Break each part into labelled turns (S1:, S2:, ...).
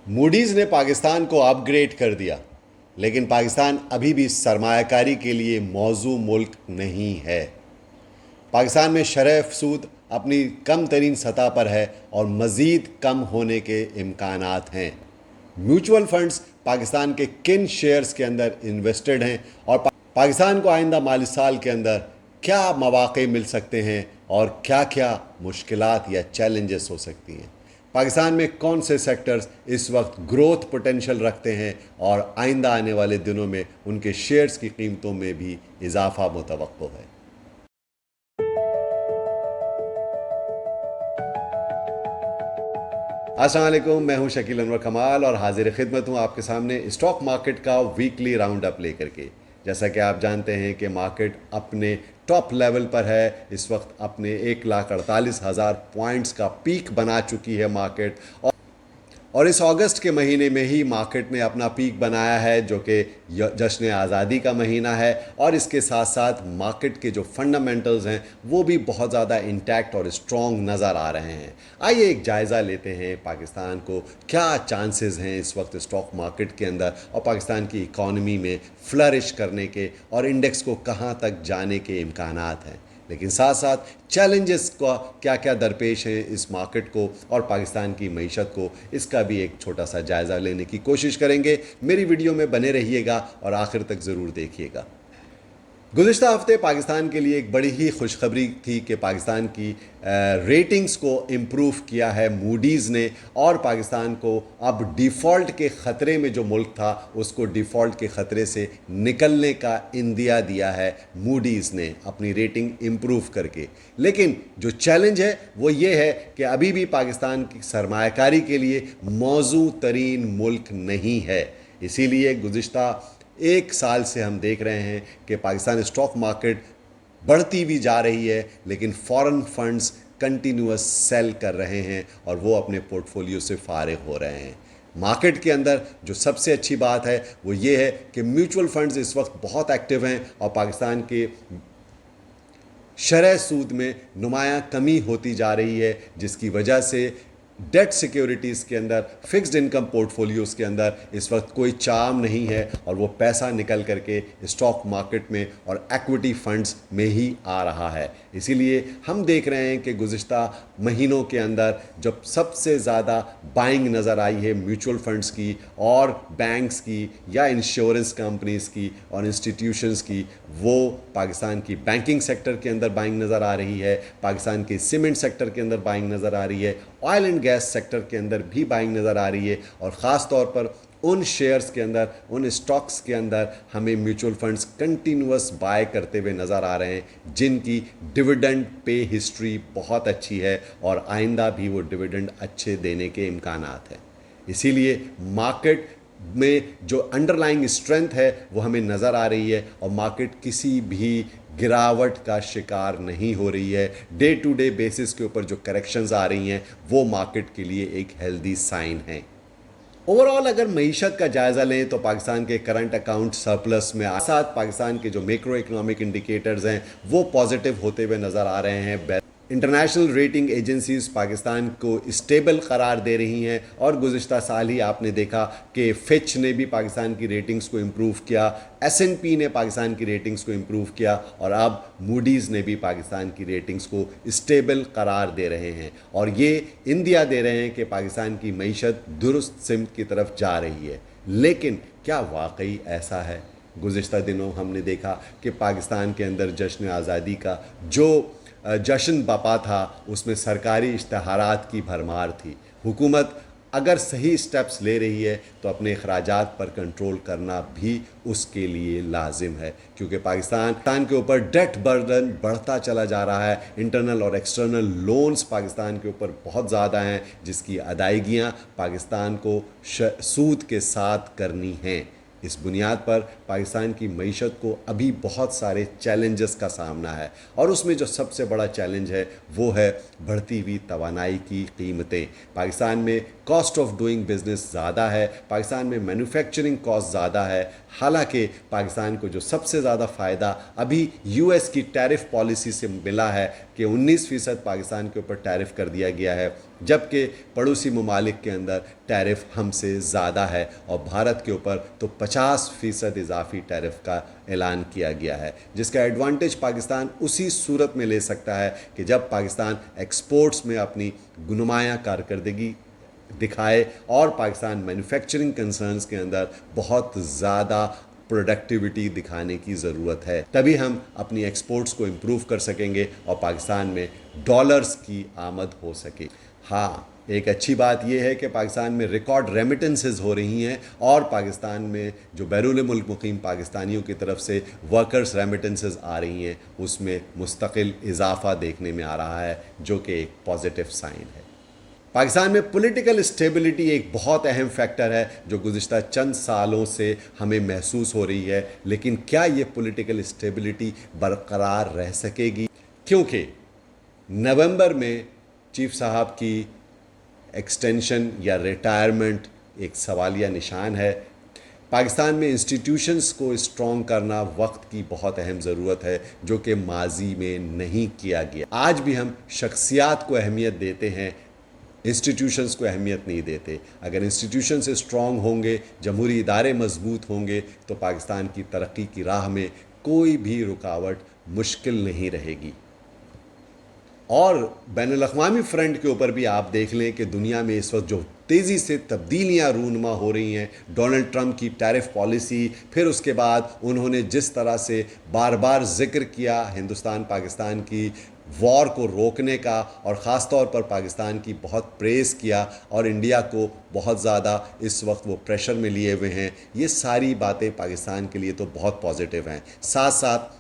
S1: Moody's ने पाकिस्तान को upgrade कर दिया, लेकिन पाकिस्तान अभी भी सरमायाकारी के लिए मौजू मुल्क नहीं है। पाकिस्तान में शरह सूद अपनी कम तरीन सतह पर है और मज़ीद कम होने के इम्कानात हैं। म्यूचुअल फंड्स पाकिस्तान के किन शेयर्स के अंदर इन्वेस्टेड हैं और पाकिस्तान को आइंदा माली साल के अंदर क्या मौक़े मिल सकते हैं और क्या क्या मुश्किलात या चैलेंजेस हो सकती हैं। पाकिस्तान में कौन से सेक्टर्स इस वक्त ग्रोथ पोटेंशियल रखते हैं और आइंदा आने वाले दिनों में उनके शेयर्स की कीमतों में भी इजाफा मुतवक्को है। अस्सलाम वालेकुम, मैं हूं शकील अनवर कमाल और हाजिर खिदमत हूं आपके सामने स्टॉक मार्केट का वीकली राउंड अप लेकर के। जैसा कि आप जानते हैं कि मार्केट अपने टॉप लेवल पर है, इस वक्त अपने 1,48,000 पॉइंट्स का पीक बना चुकी है मार्केट, और इस अगस्त के महीने में ही मार्केट ने अपना पीक बनाया है, जो कि जश्न आज़ादी का महीना है। और इसके साथ साथ मार्केट के जो फंडामेंटल्स हैं वो भी बहुत ज़्यादा इंटैक्ट और स्ट्रॉन्ग नज़र आ रहे हैं। आइए एक जायज़ा लेते हैं पाकिस्तान को क्या चांसेस हैं इस वक्त स्टॉक मार्केट के अंदर और पाकिस्तान की इकॉनमी में फ्लरिश करने के, और इंडेक्स को कहाँ तक जाने के इम्कानात हैं। लेकिन साथ साथ चैलेंजेस का क्या क्या दरपेश हैं इस मार्केट को और पाकिस्तान की मईशत को, इसका भी एक छोटा सा जायज़ा लेने की कोशिश करेंगे। मेरी वीडियो में बने रहिएगा और आखिर तक ज़रूर देखिएगा। गुज़िश्ता हफ्ते पाकिस्तान के लिए एक बड़ी ही खुशखबरी थी कि पाकिस्तान की रेटिंग्स को इम्प्रूव किया है मूडीज़ ने, और पाकिस्तान को अब डिफ़ॉल्ट के ख़तरे में जो मुल्क था उसको डिफ़ॉल्ट के ख़तरे से निकलने का इंदिया दिया है मूडीज़ ने अपनी रेटिंग इम्प्रूव करके। लेकिन जो चैलेंज है वो ये है कि अभी भी पाकिस्तान की सरमायाकारी के लिए मौजू तरीन मुल्क नहीं है। इसीलिए गुज़िश्ता एक साल से हम देख रहे हैं कि पाकिस्तान स्टॉक मार्केट बढ़ती भी जा रही है, लेकिन फॉरेन फंड्स कंटिन्यूअस सेल कर रहे हैं और वो अपने पोर्टफोलियो से फारिग हो रहे हैं। मार्केट के अंदर जो सबसे अच्छी बात है वो ये है कि म्यूचुअल फंड्स इस वक्त बहुत एक्टिव हैं और पाकिस्तान के शरह सूद में नुमायां कमी होती जा रही है, जिसकी वजह से डेट सिक्योरिटीज़ के अंदर, फिक्स्ड इनकम पोर्टफोलियोज़ के अंदर इस वक्त कोई चार्म नहीं है और वो पैसा निकल करके स्टॉक मार्केट में और एक्विटी फंड्स में ही आ रहा है। इसीलिए हम देख रहे हैं कि गुज़िश्ता महीनों के अंदर जब सबसे ज़्यादा बाइंग नज़र आई है म्यूचुअल फंड्स की और बैंक्स की या इंश्योरेंस कंपनीज़ की और इंस्टीट्यूशंस की, वो पाकिस्तान की बैंकिंग सेक्टर के अंदर बाइंग नज़र आ रही है, पाकिस्तान के सीमेंट सेक्टर के अंदर बाइंग नज़र आ रही है, ऑयल एंड गैस सेक्टर के अंदर भी बाइंग नज़र आ रही है, और ख़ास तौर पर उन शेयर्स के अंदर, उन स्टॉक्स के अंदर हमें म्यूचुअल फंड्स कंटिन्यूअस बाय करते हुए नज़र आ रहे हैं जिनकी डिविडेंड पे हिस्ट्री बहुत अच्छी है और आइंदा भी वो डिविडेंड अच्छे देने के इम्कानात हैं। इसीलिए मार्केट में जो अंडरलाइंग स्ट्रेंथ है वो हमें नज़र आ रही है और मार्केट किसी भी गिरावट का शिकार नहीं हो रही है। डे टू डे बेसिस के ऊपर जो करेक्शंस आ रही हैं वो मार्केट के लिए एक हेल्दी साइन है। ओवरऑल अगर मईशत का जायज़ा लें तो पाकिस्तान के करंट अकाउंट सरप्लस में, साथ पाकिस्तान के जो मैक्रो इकोनॉमिक इंडिकेटर्स हैं वो पॉजिटिव होते हुए नज़र आ रहे हैं। इंटरनेशनल रेटिंग एजेंसीज़ पाकिस्तान को स्टेबल करार दे रही हैं और गुज़िश्ता साल ही आपने देखा कि फिच ने भी पाकिस्तान की रेटिंग्स को इम्प्रूव किया, S&P ने पाकिस्तान की रेटिंग्स को इम्प्रूव किया और अब मूडीज़ ने भी पाकिस्तान की रेटिंग्स को स्टेबल करार दे रहे हैं, और ये इंदिया दे रहे हैं कि पाकिस्तान की मईशत दुरुस्त सिमत की तरफ जा रही है। लेकिन क्या वाकई ऐसा है? गुज़िश्ता दिनों हमने देखा कि पाकिस्तान के अंदर जश्न आज़ादी का जो जश्न बपा था उसमें सरकारी इश्तहारात की भरमार थी। हुकूमत अगर सही स्टेप्स ले रही है तो अपने अखराजात पर कंट्रोल करना भी उसके लिए लाजिम है, क्योंकि पाकिस्तान के ऊपर डेट बर्डन बढ़ता चला जा रहा है। इंटरनल और एक्सटर्नल लोन्स पाकिस्तान के ऊपर बहुत ज़्यादा हैं जिसकी अदायगियाँ पाकिस्तान को सूद के साथ करनी हैं। इस बुनियाद पर पाकिस्तान की मईशत को अभी बहुत सारे चैलेंजेस का सामना है, और उसमें जो सबसे बड़ा चैलेंज है वो है बढ़ती हुई तवानाई की कीमतें। पाकिस्तान में कॉस्ट ऑफ डूइंग बिज़नेस ज़्यादा है, पाकिस्तान में मैन्युफैक्चरिंग कॉस्ट ज़्यादा है। हालांकि पाकिस्तान को जो सबसे ज़्यादा फ़ायदा अभी यूएस की टैरिफ पॉलिसी से मिला है कि 19% पाकिस्तान के ऊपर टैरिफ कर दिया गया है, جبکہ پڑوسی ممالک کے اندر ٹیرف ہم سے زیادہ ہے اور بھارت کے اوپر تو 50% اضافی ٹیرف کا اعلان کیا گیا ہے، جس کا ایڈوانٹیج پاکستان اسی صورت میں لے سکتا ہے کہ جب پاکستان ایکسپورٹس میں اپنی نمایاں کارکردگی دکھائے اور پاکستان مینوفیکچرنگ کنسرنز کے اندر بہت زیادہ پروڈکٹیوٹی دکھانے کی ضرورت ہے، تبھی ہم اپنی ایکسپورٹس کو امپروو کر سکیں گے اور پاکستان میں ڈالرز کی آمد ہو سکے۔ ہاں، ایک اچھی بات یہ ہے کہ پاکستان میں ریکارڈ ریمیٹنسز ہو رہی ہیں اور پاکستان میں جو بیرون ملک مقیم پاکستانیوں کی طرف سے ورکرز ریمیٹنسز آ رہی ہیں اس میں مستقل اضافہ دیکھنے میں آ رہا ہے، جو کہ ایک پازیٹیو سائن ہے۔ پاکستان میں پولیٹیکل اسٹیبلٹی ایک بہت اہم فیکٹر ہے جو گزشتہ چند سالوں سے ہمیں محسوس ہو رہی ہے، لیکن کیا یہ پولیٹیکل اسٹیبلٹی برقرار رہ سکے گی؟ کیونکہ نومبر میں چیف صاحب کی ایکسٹینشن یا ریٹائرمنٹ ایک سوالیہ نشان ہے۔ پاکستان میں انسٹیٹیوشنز کو اسٹرانگ کرنا وقت کی بہت اہم ضرورت ہے، جو کہ ماضی میں نہیں کیا گیا۔ آج بھی ہم شخصیات کو اہمیت دیتے ہیں، انسٹیٹیوشنز کو اہمیت نہیں دیتے۔ اگر انسٹیٹیوشنز اسٹرانگ ہوں گے، جمہوری ادارے مضبوط ہوں گے تو پاکستان کی ترقی کی راہ میں کوئی بھی رکاوٹ مشکل نہیں رہے گی۔ اور بین الاقوامی فرنٹ کے اوپر بھی آپ دیکھ لیں کہ دنیا میں اس وقت جو تیزی سے تبدیلیاں رونما ہو رہی ہیں، ڈونلڈ ٹرمپ کی ٹیرف پالیسی، پھر اس کے بعد انہوں نے جس طرح سے بار بار ذکر کیا ہندوستان پاکستان کی وار کو روکنے کا، اور خاص طور پر پاکستان کی بہت پریز کیا اور انڈیا کو بہت زیادہ اس وقت وہ پریشر میں لیے ہوئے ہیں، یہ ساری باتیں پاکستان کے لیے تو بہت پازیٹیو ہیں۔ ساتھ ساتھ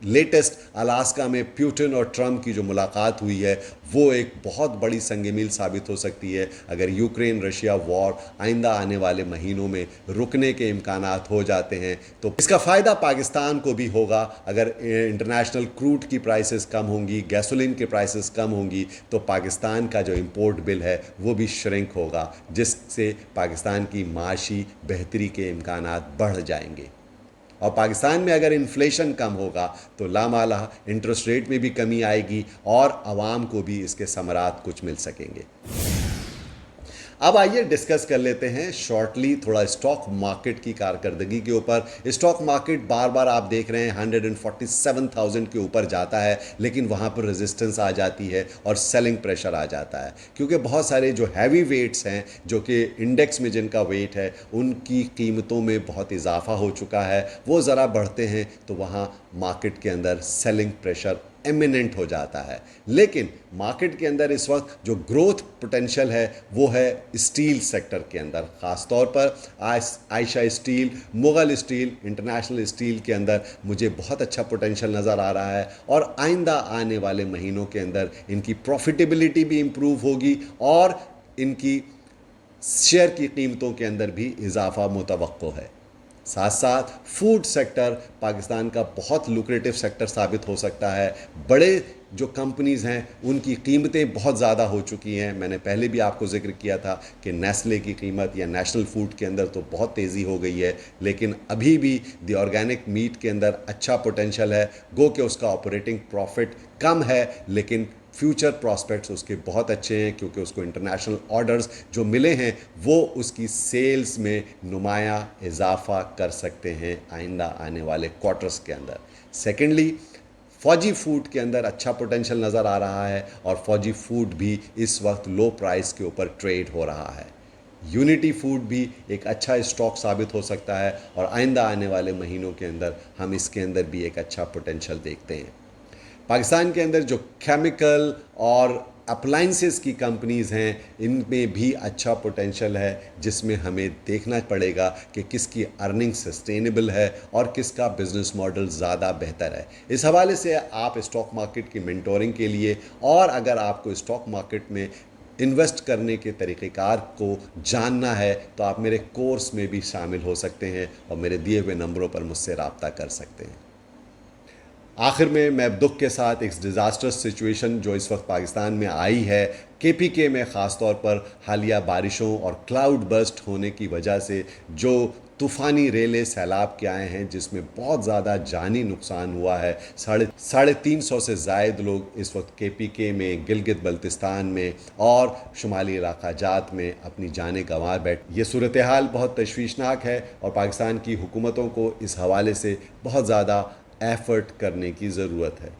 S1: لیٹسٹ الاسکا میں پیوٹن اور ٹرمپ کی جو ملاقات ہوئی ہے وہ ایک بہت بڑی سنگ میل ثابت ہو سکتی ہے۔ اگر یوکرین رشیا وار آئندہ آنے والے مہینوں میں رکنے کے امکانات ہو جاتے ہیں تو اس کا فائدہ پاکستان کو بھی ہوگا۔ اگر انٹرنیشنل کروڈ کی پرائسز کم ہوں گی، گیسولین کی پرائسز کم ہوں گی تو پاکستان کا جو امپورٹ بل ہے وہ بھی شرنک ہوگا، جس سے پاکستان کی معاشی بہتری کے امکانات بڑھ جائیں گے۔ اور پاکستان میں اگر انفلیشن کم ہوگا تو لامحالہ انٹرسٹ ریٹ میں بھی کمی آئے گی اور عوام کو بھی اس کے ثمرات کچھ مل سکیں گے۔ اب آئیے ڈسکس کر لیتے ہیں شارٹلی تھوڑا اسٹاک مارکیٹ کی کارکردگی کے اوپر۔ اسٹاک مارکیٹ بار بار آپ دیکھ رہے ہیں 147,000 کے اوپر جاتا ہے، لیکن وہاں پر ریزسٹنس آ جاتی ہے اور سیلنگ پریشر آ جاتا ہے، کیونکہ بہت سارے جو ہیوی ویٹس ہیں جو کہ انڈیکس میں جن کا ویٹ ہے ان کی قیمتوں میں بہت اضافہ ہو چکا ہے، وہ ذرا بڑھتے ہیں تو وہاں مارکیٹ کے اندر سیلنگ پریشر ایمیننٹ ہو جاتا ہے۔ لیکن مارکیٹ کے اندر اس وقت جو گروتھ پوٹینشیل ہے وہ ہے اسٹیل سیکٹر کے اندر، خاص طور پر Ayesha steel, Mughal steel, international steel کے اندر مجھے بہت اچھا پوٹینشیل نظر آ رہا ہے، اور آئندہ آنے والے مہینوں کے اندر ان کی پروفیٹیبلٹی بھی امپروو ہوگی اور ان کی شیئر کی قیمتوں کے اندر بھی اضافہ متوقع ہے۔ ساتھ ساتھ فوڈ سیکٹر پاکستان کا بہت لوکریٹو سیکٹر ثابت ہو سکتا ہے۔ بڑے جو کمپنیز ہیں ان کی قیمتیں بہت زیادہ ہو چکی ہیں، میں نے پہلے بھی آپ کو ذکر کیا تھا کہ نیسلے کی قیمت یا نیشنل فوڈ کے اندر تو بہت تیزی ہو گئی ہے، لیکن ابھی بھی دی آرگینک میٹ کے اندر اچھا پوٹینشیل ہے، گو کہ اس کا آپریٹنگ پروفٹ کم ہے لیکن فیوچر پراسپیکٹس اس کے بہت اچھے ہیں، کیونکہ اس کو انٹرنیشنل آرڈرز جو ملے ہیں وہ اس کی سیلز میں نمایاں اضافہ کر سکتے ہیں آئندہ آنے والے کوارٹرز کے اندر۔ سیکنڈلی، فوجی فوڈ کے اندر اچھا پوٹینشیل نظر آ رہا ہے اور فوجی فوڈ بھی اس وقت لو پرائس کے اوپر ٹریڈ ہو رہا ہے۔ یونٹی فوڈ بھی ایک اچھا اسٹاک ثابت ہو سکتا ہے اور آئندہ آنے والے مہینوں کے اندر ہم اس کے اندر بھی ایک اچھا پوٹینشیل دیکھتے ہیں۔ پاکستان کے اندر جو کیمیکل اور اپلائنسز کی کمپنیز ہیں ان میں بھی اچھا پوٹینشیل ہے، جس میں ہمیں دیکھنا پڑے گا کہ کس کی ارننگ سسٹینیبل ہے اور کس کا بزنس ماڈل زیادہ بہتر ہے۔ اس حوالے سے آپ اسٹاک مارکیٹ کی مینٹورنگ کے لیے، اور اگر آپ کو اسٹاک مارکیٹ میں انویسٹ کرنے کے طریقہ کار کو جاننا ہے تو آپ میرے کورس میں بھی شامل ہو سکتے ہیں اور میرے دیے ہوئے نمبروں پر مجھ سے رابطہ کر سکتے ہیں۔ آخر میں دکھ کے ساتھ ایک ڈیزاسٹر سچویشن جو اس وقت پاکستان میں آئی ہے، KPK میں خاص طور پر حالیہ بارشوں اور کلاؤڈ برسٹ ہونے کی وجہ سے جو तूफ़ानी रेले सैलाब के आए हैं, जिसमें बहुत ज़्यादा जानी नुकसान हुआ है। 350 से ज़ायद लोग इस वक्त KPK में, गिलगित बल्तिस्तान में और शुमाली इलाका जात में अपनी जानें गंवा बैठ। ये सूरत हाल बहुत तशवीशनाक है और पाकिस्तान की हुकूमतों को इस हवाले से बहुत ज़्यादा एफ़र्ट करने की ज़रूरत है।